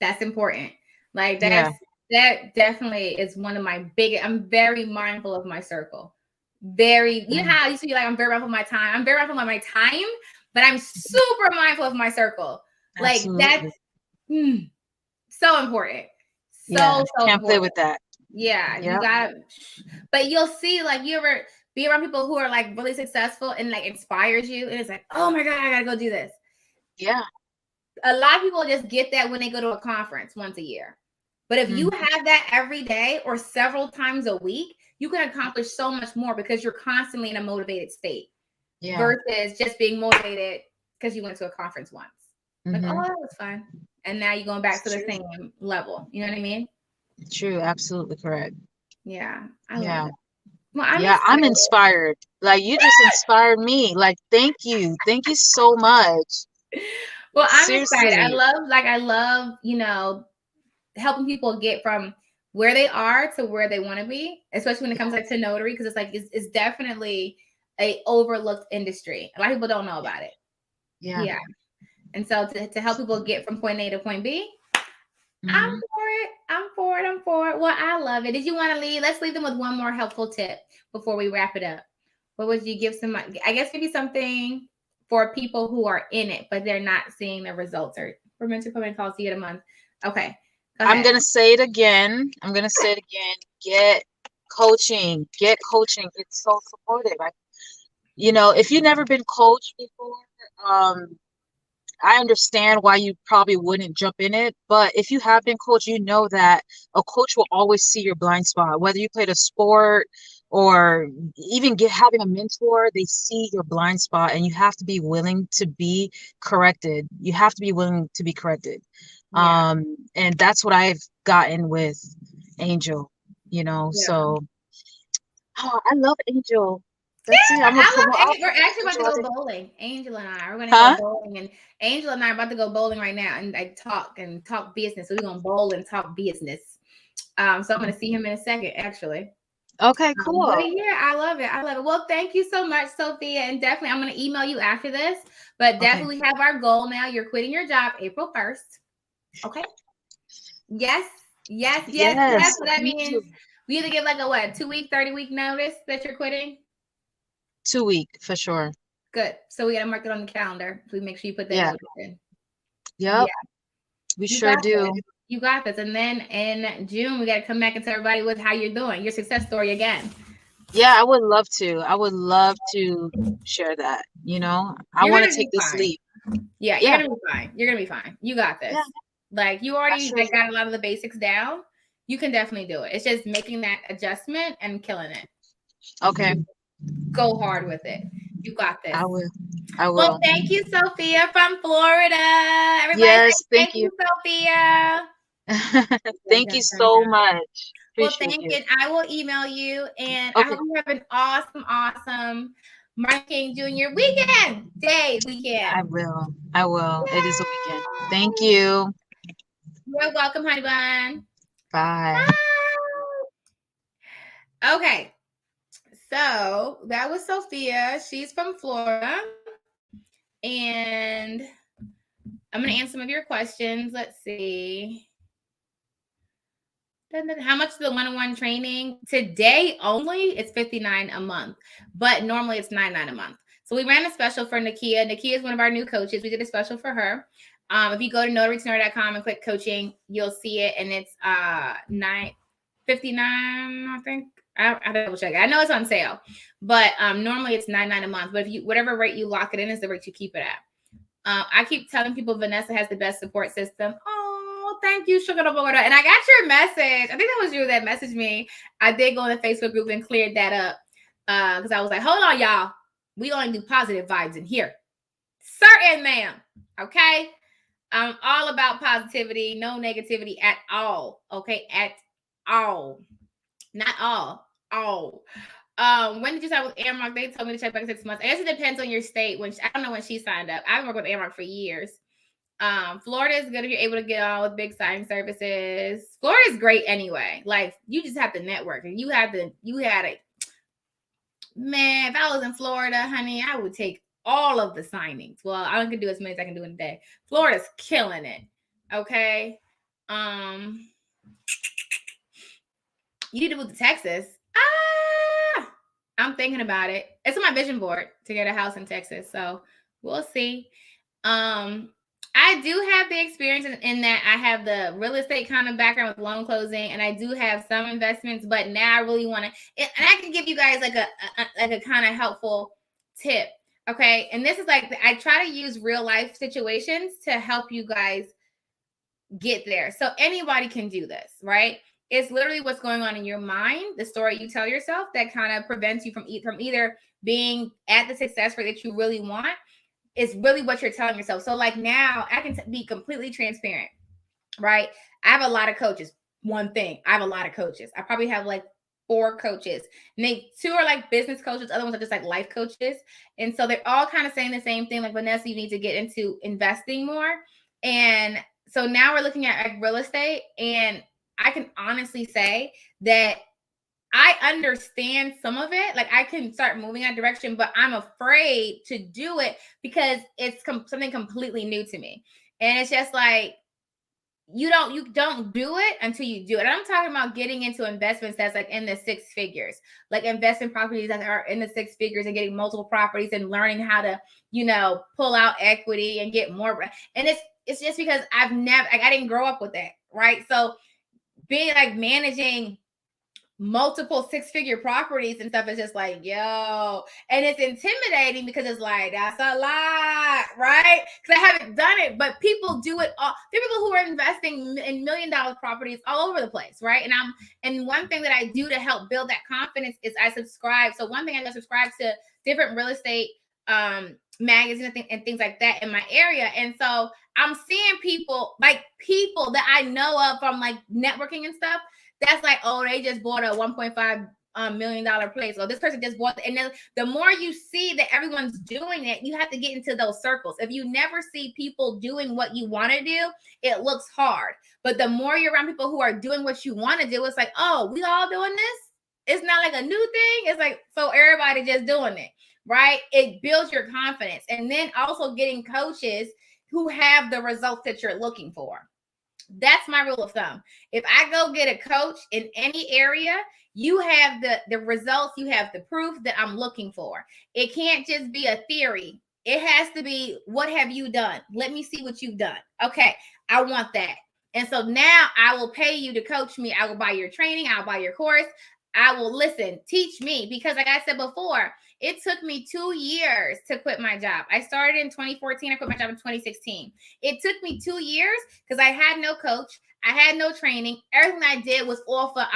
That's important. Like Yeah. that definitely is one of my biggest. I'm very mindful of my circle. Very, how I used to be like, I'm very mindful of my time. I'm very mindful of my time, but I'm super mindful of my circle. Like that's Absolutely. so important. Yeah. So Can't play important. with that. Yeah, you Yep. got. But you'll see, like, you ever be around people who are like really successful and like inspires you, and it's like, oh my god, I gotta go do this. Yeah. A lot of people just get that when they go to a conference once a year. But if you Mhm. have that every day or several times a week, you can accomplish so much more because you're constantly in a motivated state Yeah. versus just being motivated because you went to a conference once. Like, oh, Hmm. that was fun. And now you're going back It's to the true. same level. You know what I mean? True. Absolutely correct. Yeah, I love Yeah. it. Well, I'm Yeah. I'm excited. inspired. Like you just inspired me. Like, thank you. Thank you so much. Well, I'm excited. Seriously. I love, helping people get from where they are to where they want to be, especially when it comes like to notary, because it's definitely a overlooked industry. A lot of people don't know about it. Yeah. Yeah. And so to help people get from point A to point B, I'm Hmm. for it. I'm for it. I'm for it. Well, I love it. Did you want to leave? Let's leave them with one more helpful tip before we wrap it up. What would you give some, I guess maybe something for people who are in it, but they're not seeing the results, or remember to come and call, see you in a month. Okay. Go I'm ahead. gonna say it again. I'm gonna say it again. Get coaching. Get coaching. It's so supportive. If you've never been coached before, um, I understand why you probably wouldn't jump in it, but if you have been coached, you know that a coach will always see your blind spot. Whether you played a sport or even having a mentor, they see your blind spot, and you have to be willing to be corrected. You have to be willing to be corrected. Yeah. And that's what I've gotten with Angel, Yeah. so I love Angel. That's it. I'm gonna promote. I'll We're promote actually about to Angel all go day. bowling. Angel and I are going to go Huh? bowling, and Angel and I are about to go bowling right now, and I talk business. So we're going to bowl and talk business. So I'm going to see him in a second, actually. Okay, But cool. yeah, I love it. I love it. Well, thank you so much, Sophia. And definitely, I'm going to email you after this. But Okay. definitely have our goal now. You're quitting your job April 1st. Okay. Yes. Yes. Yes. Yes. Yes. So that Thank means you. we either give like a what, 2 week, 30-week notice that you're quitting. 2 week for sure. Good. So we got to mark it on the calendar. So we make sure you put that Yeah. notice in. Yep. Yeah. We You sure got this. do. You got this. And then in June, we got to come back and tell everybody how you're doing, your success story again. Yeah, I would love to. I would love to share that. I You're want gonna to take be this fine. leap. Yeah, you're Yeah. gonna be fine. You're gonna be fine. You got Yeah. this. Like you I already sure will. got a lot of the basics down. You can definitely do it. It's just making that adjustment and killing it. Okay. Go hard with it. You got this. I will. I Well, will. thank you, Sophia from Florida. Everybody say Yes. Thank thank you. you, Sophia. Dun, Thank dun, you dun, so dun. much. Well, Appreciate thank you. you. I will email you, and I Okay. hope you have an awesome, awesome Martin King Jr. weekend. I will. I will. It is a weekend. Thank Yay! you. You're welcome, honey bun. Bye. Bye. Okay, so that was Sophia. She's from Florida, and I'm going to answer some of your questions. Let's see. How much is the one-on-one training? Today only, it's $59 a month, but normally it's $99 a month. So we ran a special for Nakia. Nakia is one of our new coaches. We did a special for her. If you go to Notary2Notary.com and click coaching, you'll see it, and it's $9.59, I think. I double check it. I know it's on sale, but normally it's $9.99 a month. But if you whatever rate you lock it in is the rate you keep it at. I keep telling people Vanessa has the best support system. Oh, thank you, Sugar. And I got your message. I think that was you that messaged me. I did go in the Facebook group and cleared that up because I was like, hold on, y'all. We only do positive vibes in here. Certain, ma'am. Okay. I'm all about positivity, no negativity at all. Okay. At all. Not all. When did you sign with Airmark? They told me to check back in 6 months. I guess it depends on your state. I don't know when she signed up. I've been working with Airmark for years. Florida is good if you're able to get on with big signing services. Florida is great anyway. Like you just have to network, and you had it. Man, if I was in Florida, honey, I would take all of the signings. Well, I can do as many as I can do in a day. Florida's killing it. Okay. You need to move to Texas. I'm thinking about it. It's on my vision board to get a house in Texas. So we'll see. I do have the experience in that I have the real estate kind of background with loan closing, and I do have some investments, but now I really want to, and I can give you guys like a kind of helpful tip. Okay. And this is like, I try to use real life situations to help you guys get there. So anybody can do this, right? It's literally what's going on in your mind, the story you tell yourself that kind of prevents you from either being at the success rate that you really want. It's really what you're telling yourself. So like now I can be completely transparent, right? I have a lot of coaches. One thing, I have a lot of coaches. I probably have like 4 coaches. And 2 are like business coaches. Other ones are just like life coaches. And so they're all kind of saying the same thing. Like, Vanessa, you need to get into investing more. And so now we're looking at like real estate. And I can honestly say that I understand some of it. Like I can start moving that direction, but I'm afraid to do it because it's something completely new to me. And it's just like, you don't do it until you do it. And I'm talking about getting into investments that's like in the 6 figures, like investment properties that are in the 6 figures and getting multiple properties and learning how to, pull out equity and get more. And it's just because I didn't grow up with that. Right. So being like managing multiple 6-figure properties and stuff is just like, yo, and it's intimidating because it's like, that's a lot, right? Because I haven't done it, but people do it all. There are people who are investing in $1 million properties all over the place, right? And one thing that I do to help build that confidence is I subscribe. So one thing I subscribe to different real estate magazines and things like that in my area. And so I'm seeing people that I know of from like networking and stuff. That's like, oh, they just bought a $1.5 million place. Or this person just bought it. And then the more you see that everyone's doing it, you have to get into those circles. If you never see people doing what you want to do, it looks hard. But the more you're around people who are doing what you want to do, it's like, oh, we all doing this? It's not like a new thing. It's like, so everybody just doing it, right? It builds your confidence. And then also getting coaches who have the results that you're looking for. That's my rule of thumb. If I go get a coach in any area, you have the results, you have the proof that I'm looking for. It can't just be a theory. It has to be, what have you done? Let me see what you've done. Okay, I want that. And so now I will pay you to coach me. I will buy your training. I'll buy your course. I will listen, teach me, because like I said before, it took me 2 years to quit my job. I started in 2014. I quit my job in 2016. It took me 2 years because I had no coach. I had no training. Everything I did was all for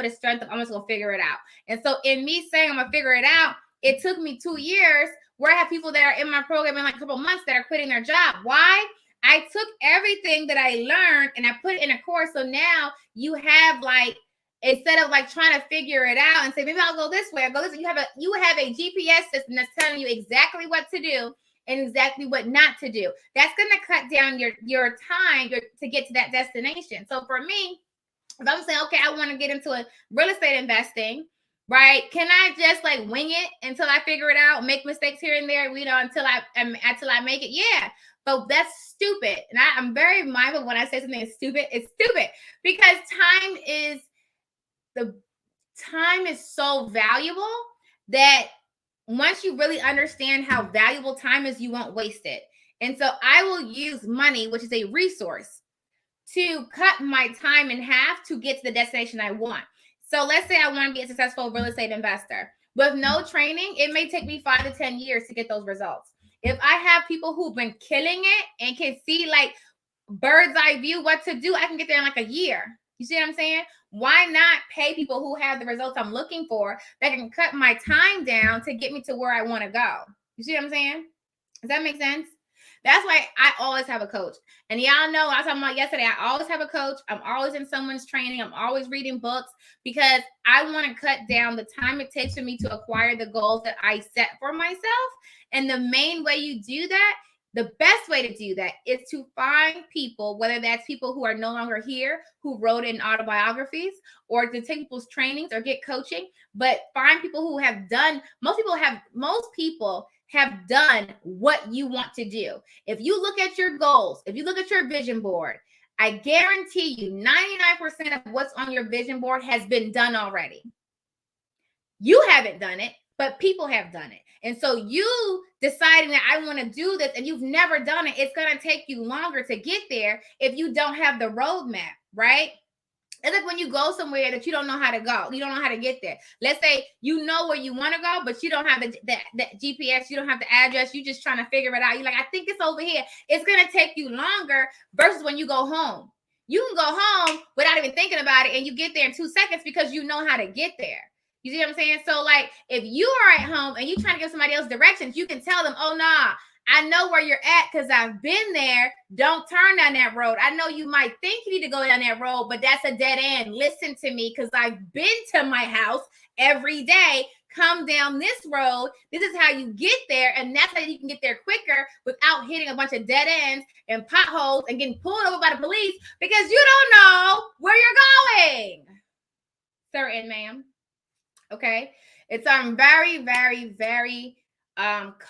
the strength of, I'm just going to figure it out. And so in me saying I'm going to figure it out, it took me 2 years where I have people that are in my program in like a couple months that are quitting their job. Why? I took everything that I learned and I put it in a course. So now you have like, instead of like trying to figure it out and say, maybe I'll go this way, I'll go this way. You have a GPS system that's telling you exactly what to do and exactly what not to do. That's going to cut down your time to get to that destination. So for me, if I'm saying, okay, I want to get into a real estate investing, right? Can I just like wing it until I figure it out, make mistakes here and there, until I make it? Yeah. But that's stupid. And I'm very mindful when I say something is stupid. It's stupid because time is so valuable that once you really understand how valuable time is, you won't waste it. And so I will use money, which is a resource, to cut my time in half to get to the destination I want. So let's say I want to be a successful real estate investor. With no training, it may take me 5 to 10 years to get those results. If I have people who've been killing it and can see like bird's eye view what to do, I can get there in like a year. You see what I'm saying? Why not pay people who have the results I'm looking for that can cut my time down to get me to where I want to go? You see what I'm saying? Does that make sense? That's why I always have a coach. And y'all know, I was talking about yesterday, I always have a coach. I'm always in someone's training. I'm always reading books because I want to cut down the time it takes for me to acquire the goals that I set for myself. And the main way you do that, the best way to do that is to find people, whether that's people who are no longer here, who wrote in autobiographies, or to take people's trainings or get coaching, but find people who have done, most people have done what you want to do. If you look at your goals, if you look at your vision board, I guarantee you 99% of what's on your vision board has been done already. You haven't done it, but people have done it. And so you deciding that I want to do this and you've never done it, it's going to take you longer to get there if you don't have the roadmap, right? It's like when you go somewhere that you don't know how to go. You don't know how to get there. Let's say you know where you want to go, but you don't have the GPS. You don't have the address. You're just trying to figure it out. You're like, I think it's over here. It's going to take you longer versus when you go home. You can go home without even thinking about it, and you get there in 2 seconds because you know how to get there. You see what I'm saying? So, like, if you are at home and you're trying to give somebody else directions, you can tell them, oh, nah, I know where you're at because I've been there. Don't turn down that road. I know you might think you need to go down that road, but that's a dead end. Listen to me because I've been to my house every day. Come down this road. This is how you get there. And that's how you can get there quicker without hitting a bunch of dead ends and potholes and getting pulled over by the police because you don't know where you're going. Sir and ma'am. Okay. It's very, very, very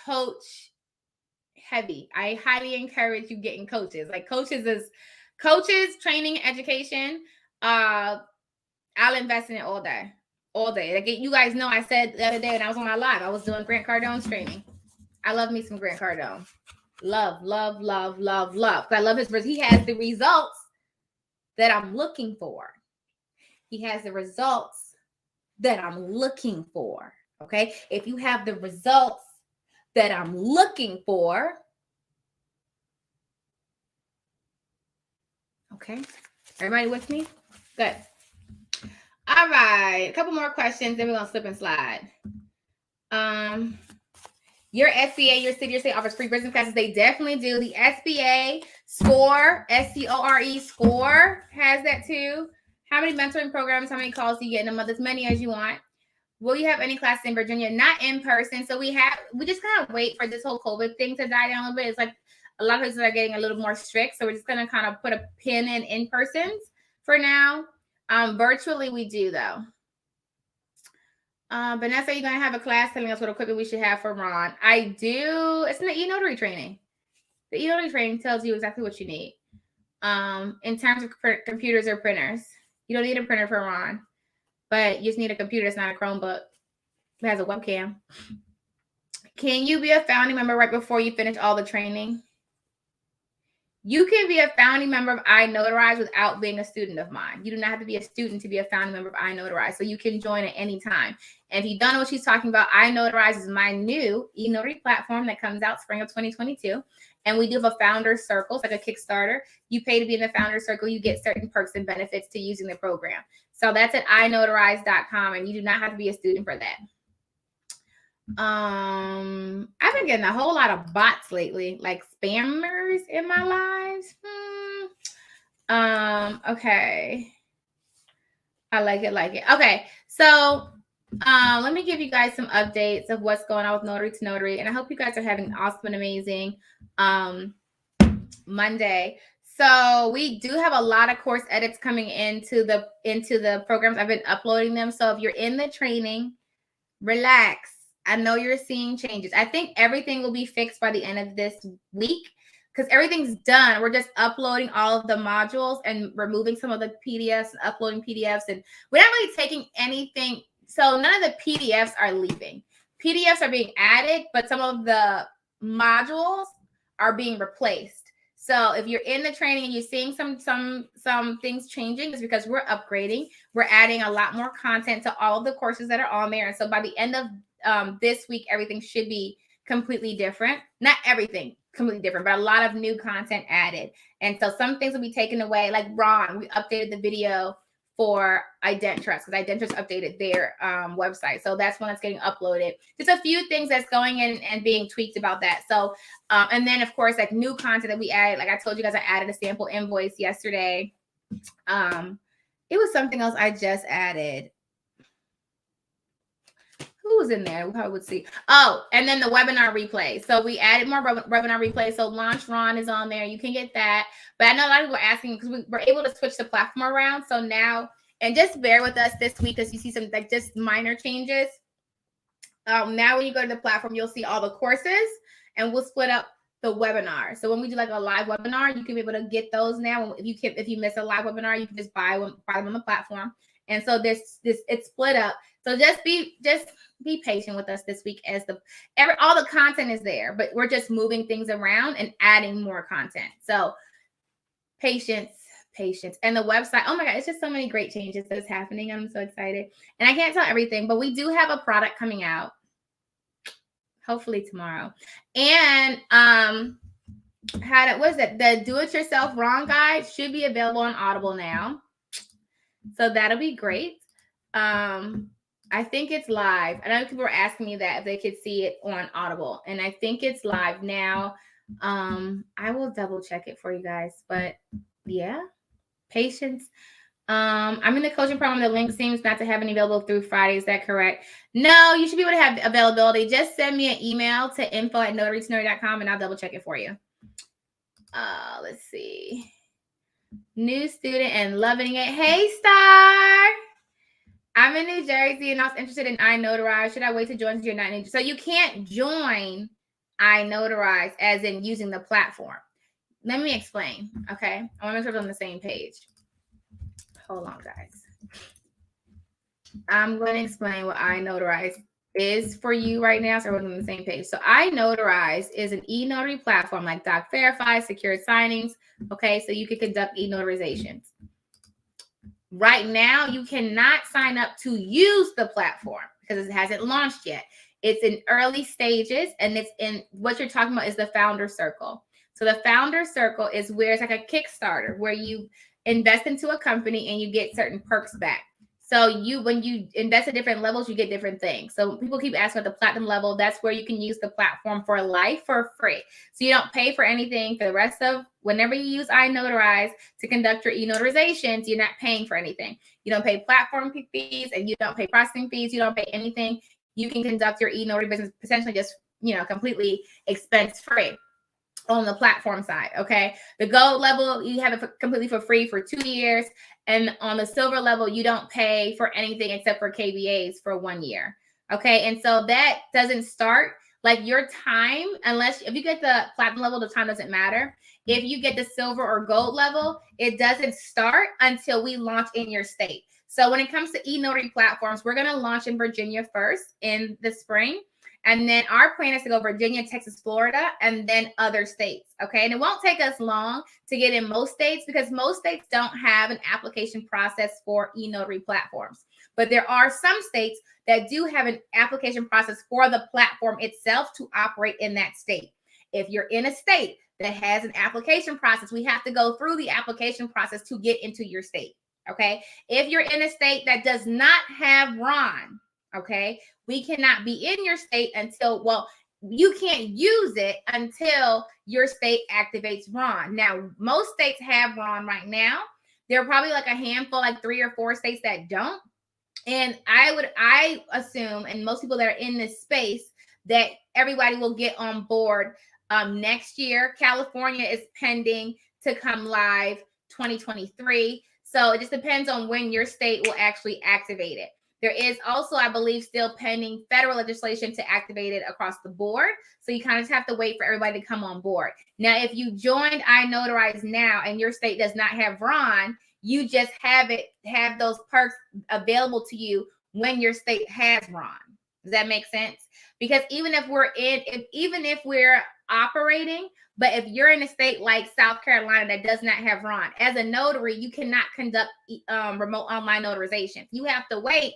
coach heavy. I highly encourage you getting coaches. Like coaches, training, education. I'll invest in it all day. Like you guys know, I said the other day when I was on my live, I was doing Grant Cardone's training. I love me some Grant Cardone. Love. Because I love his results. He has the results that I'm looking for. He has the results that I'm looking for. Okay. If you have the results that I'm looking for. Okay. Everybody with me? Good. All right. A couple more questions, then we're going to slip and slide. Your SBA, your city, your state offers free business classes. They definitely do. The SBA SCORE, SCORE, SCORE has that too. How many mentoring programs, how many calls do you get in a month? As many as you want. Will you have any classes in Virginia? Not in person. So we just kind of wait for this whole COVID thing to die down a little bit. It's like a lot of places are getting a little more strict. So we're just going to kind of put a pin in persons for now. Virtually we do though. Vanessa, you're going to have a class telling us what equipment we should have for Ron. I do. It's an e-notary training. The e-notary training tells you exactly what you need. In terms of computers or printers, you don't need a printer for Ron. But you just need a computer that's not a Chromebook. It has a webcam. Can you be a founding member right before you finish all the training? You can be a founding member of iNotarize without being a student of mine. You do not have to be a student to be a founding member of iNotarize. So you can join at any time. And if you don't know what she's talking about, iNotarize is my new e-notary platform that comes out spring of 2022. And we do have a founder circle, it's like a Kickstarter. You pay to be in the founder circle. You get certain perks and benefits to using the program. So that's at inotarize.com, and you do not have to be a student for that. I've been getting a whole lot of bots lately, like spammers in my lives. Okay. I like it. Okay. So let me give you guys some updates of what's going on with Notary2Notary. And I hope you guys are having an awesome and amazing Monday. So we do have a lot of course edits coming into the programs. I've been uploading them. So if you're in the training, relax. I know you're seeing changes. I think everything will be fixed by the end of this week because everything's done. We're just uploading all of the modules and removing some of the PDFs and uploading PDFs. And we're not really taking anything. So none of the PDFs are leaving. PDFs are being added, but some of the modules are being replaced. So if you're in the training and you're seeing some things changing, it's because we're upgrading. We're adding a lot more content to all of the courses that are on there. And so by the end of this week, everything should be completely different. Not everything completely different, but a lot of new content added. And so some things will be taken away. Like Ron, we updated the video for Identrust, because Identrust updated their website. So that's when it's getting uploaded. Just a few things that's going in and being tweaked about that. So, and then of course, like new content that we added, like I told you guys, I added a sample invoice yesterday. It was something else I just added. Who was in there? We probably would see. Oh, and then the webinar replay. So we added more webinar replays. So Launch Ron is on there. You can get that. But I know a lot of people are asking, because we were able to switch the platform around. So now, and just bear with us this week, because you see some like just minor changes. Now when you go to the platform, you'll see all the courses, and we'll split up the webinar. So when we do like a live webinar, you can be able to get those now. If you miss a live webinar, you can just buy them on the platform. And so this it's split up. So just be patient with us this week, as all the content is there, but we're just moving things around and adding more content. So patience. And the website, oh my God, it's just so many great changes that's happening. I'm so excited. And I can't tell everything, but we do have a product coming out, hopefully tomorrow. And what is it? The Do-It-Yourself Wrong Guide should be available on Audible now. So that'll be great. I think it's live. I know people were asking me that if they could see it on Audible, and I think it's live now. I will double check it for you guys, but yeah, patience. I'm in the coaching program. The link seems not to have any available through Friday. Is that correct? No, you should be able to have availability. Just send me an email to info@Notary2Notary.com and I'll double check it for you. Let's see. New student and loving it. Hey, Star. I'm in New Jersey and I was interested in iNotarize. Should I wait to join? You're not in? So you can't join iNotarize as in using the platform. Let me explain. Okay. I want to make sure we're on the same page. Hold on, guys. I'm going to explain what iNotarize is for you right now, so we're on the same page. So iNotarize is an e-notary platform like Doc Verify, Secured Signings. Okay, so you can conduct e-notarizations. Right now, you cannot sign up to use the platform because it hasn't launched yet. It's in early stages, and it's in what you're talking about is the Founder Circle. So the Founder Circle is where it's like a Kickstarter where you invest into a company and you get certain perks back. So when you invest at different levels, you get different things. So people keep asking about the platinum level. That's where you can use the platform for life for free. So you don't pay for anything for the rest of whenever you use iNotarize to conduct your e-notarizations, you're not paying for anything. You don't pay platform fees and you don't pay processing fees. You don't pay anything. You can conduct your e-notary business potentially just, completely expense free on the platform side. Okay. The gold level, you have it completely for free for 2 years. And on the silver level, you don't pay for anything except for KBAs for 1 year. Okay. And so that doesn't start like your time, if you get the platinum level, the time doesn't matter. If you get the silver or gold level, it doesn't start until we launch in your state. So when it comes to e-notary platforms, we're going to launch in Virginia first in the spring. And then our plan is to go Virginia, Texas, Florida, and then other states. Okay. And it won't take us long to get in most states because most states don't have an application process for e-notary platforms. But there are some states that do have an application process for the platform itself to operate in that state. If you're in a state that has an application process, we have to go through the application process to get into your state. Okay. If you're in a state that does not have RON, okay, we cannot be in your state until, you can't use it until your state activates RON. Now, most states have RON right now. There are probably like a handful, like 3 or 4 states that don't. And I assume, and most people that are in this space, that everybody will get on board next year. California is pending to come live 2023. So it just depends on when your state will actually activate it. There is also, I believe, still pending federal legislation to activate it across the board. So you kind of have to wait for everybody to come on board. Now, if you joined iNotarize now and your state does not have RON, you just have those perks available to you when your state has RON. Does that make sense? Because even if we're operating, but if you're in a state like South Carolina that does not have Ron, as a notary, you cannot conduct remote online notarization. You have to wait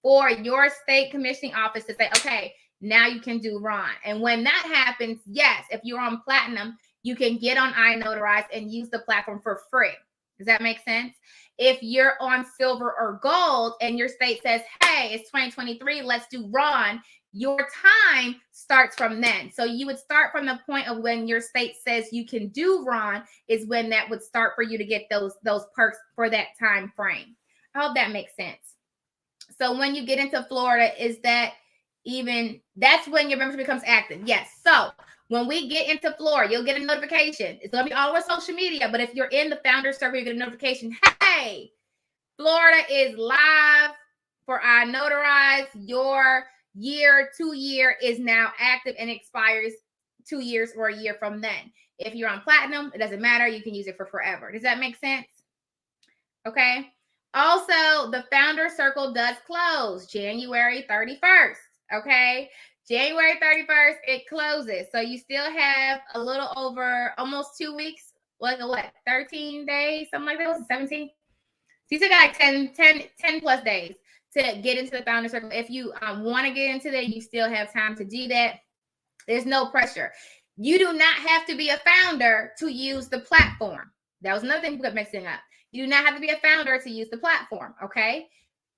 for your state commissioning office to say, okay, now you can do Ron. And when that happens, yes, if you're on Platinum, you can get on iNotarize and use the platform for free. Does that make sense? If you're on Silver or Gold and your state says, hey, it's 2023, let's do Ron, your time starts from then. So you would start from the point of when your state says you can do Ron is when that would start for you to get those perks for that time frame. I hope that makes sense. So when you get into Florida, that's when your membership becomes active. Yes. So when we get into Florida, you'll get a notification. It's going to be all over social media. But if you're in the founder circle, you get a notification. Hey, Florida is live for iNotarize. Your 2-year is now active and expires 2 years or a year from then. If you're on Platinum, it doesn't matter. You can use it for forever. Does that make sense? Okay. Also, the founder circle does close January 31st. Okay. January 31st, it closes. So you still have a little over almost 2 weeks, like 13 days, something like that. Was it 17? So you still got like 10 plus days to get into the founder circle. If you want to get into that, you still have time to do that. There's no pressure. You do not have to be a founder to use the platform. That was another thing people kept mixing up. You do not have to be a founder to use the platform, okay?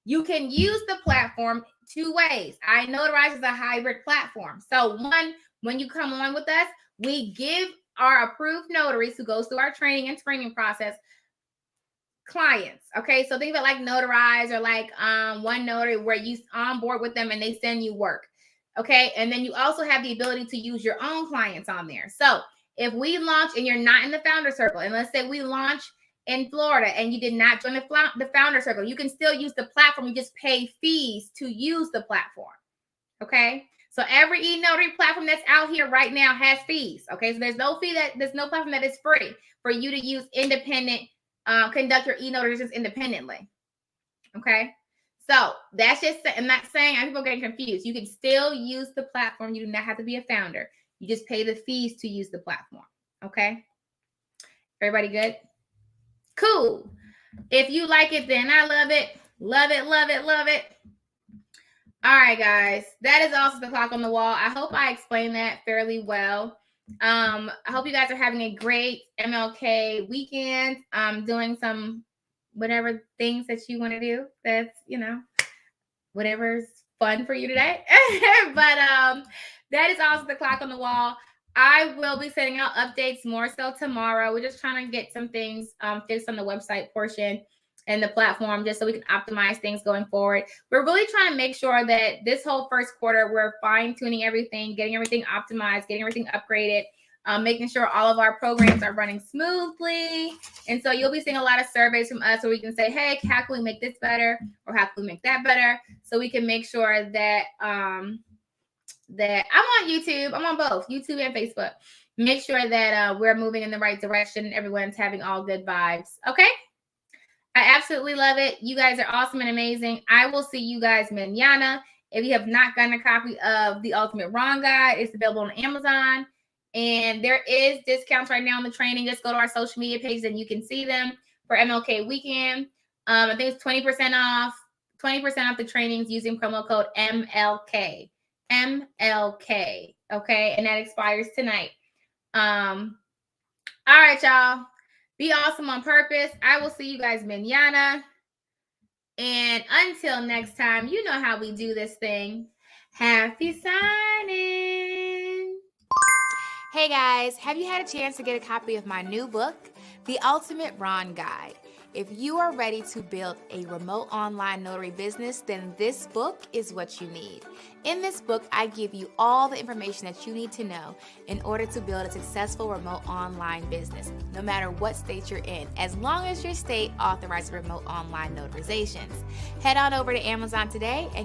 You can use the platform 2 ways. iNotarize is a hybrid platform. So one, when you come on with us, we give our approved notaries who goes through our training and screening process clients, okay? So think of it like Notarize or like One Notary where you onboard with them and they send you work, okay? And then you also have the ability to use your own clients on there. So if we launch and you're not in the founder circle, and let's say we launch in Florida and you did not join the founder circle, you can still use the platform. You just pay fees to use the platform. Okay. So every e-notary platform that's out here right now has fees. Okay. So there's no platform that is free for you to use independent, conduct your e-notarizations independently. Okay. So that's just, I'm not saying people getting confused. You can still use the platform. You do not have to be a founder. You just pay the fees to use the platform. Okay. Everybody good? Cool. If you like it, then I love it. Love it, love it, love it. All right, guys. That is also the clock on the wall. I hope I explained that fairly well. I hope you guys are having a great MLK weekend. Doing some whatever things that you want to do. That's, whatever's fun for you today. But that is also the clock on the wall. I will be sending out updates more so tomorrow. We're just trying to get some things fixed on the website portion and the platform just so we can optimize things going forward. We're really trying to make sure that this whole first quarter, we're fine-tuning everything, getting everything optimized, getting everything upgraded, making sure all of our programs are running smoothly. And so you'll be seeing a lot of surveys from us where we can say, hey, how can we make this better? Or how can we make that better? So we can make sure that that I'm on YouTube. I'm on both YouTube and Facebook. Make sure that we're moving in the right direction. Everyone's having all good vibes. Okay. I absolutely love it. You guys are awesome and amazing. I will see you guys mañana. If you have not gotten a copy of the Ultimate Ron Guide, it's available on Amazon. And there is discounts right now on the training. Just go to our social media pages and you can see them for MLK weekend. I think it's 20% off. 20% off the trainings using promo code MLK. MLK. Okay. And that expires tonight. All right, y'all. Be awesome on purpose. I will see you guys mañana. And until next time, you know how we do this thing. Happy signing. Hey guys, have you had a chance to get a copy of my new book, The Ultimate Ron Guide? If you are ready to build a remote online notary business, then this book is what you need. In this book, I give you all the information that you need to know in order to build a successful remote online business, no matter what state you're in, as long as your state authorizes remote online notarizations. Head on over to Amazon today and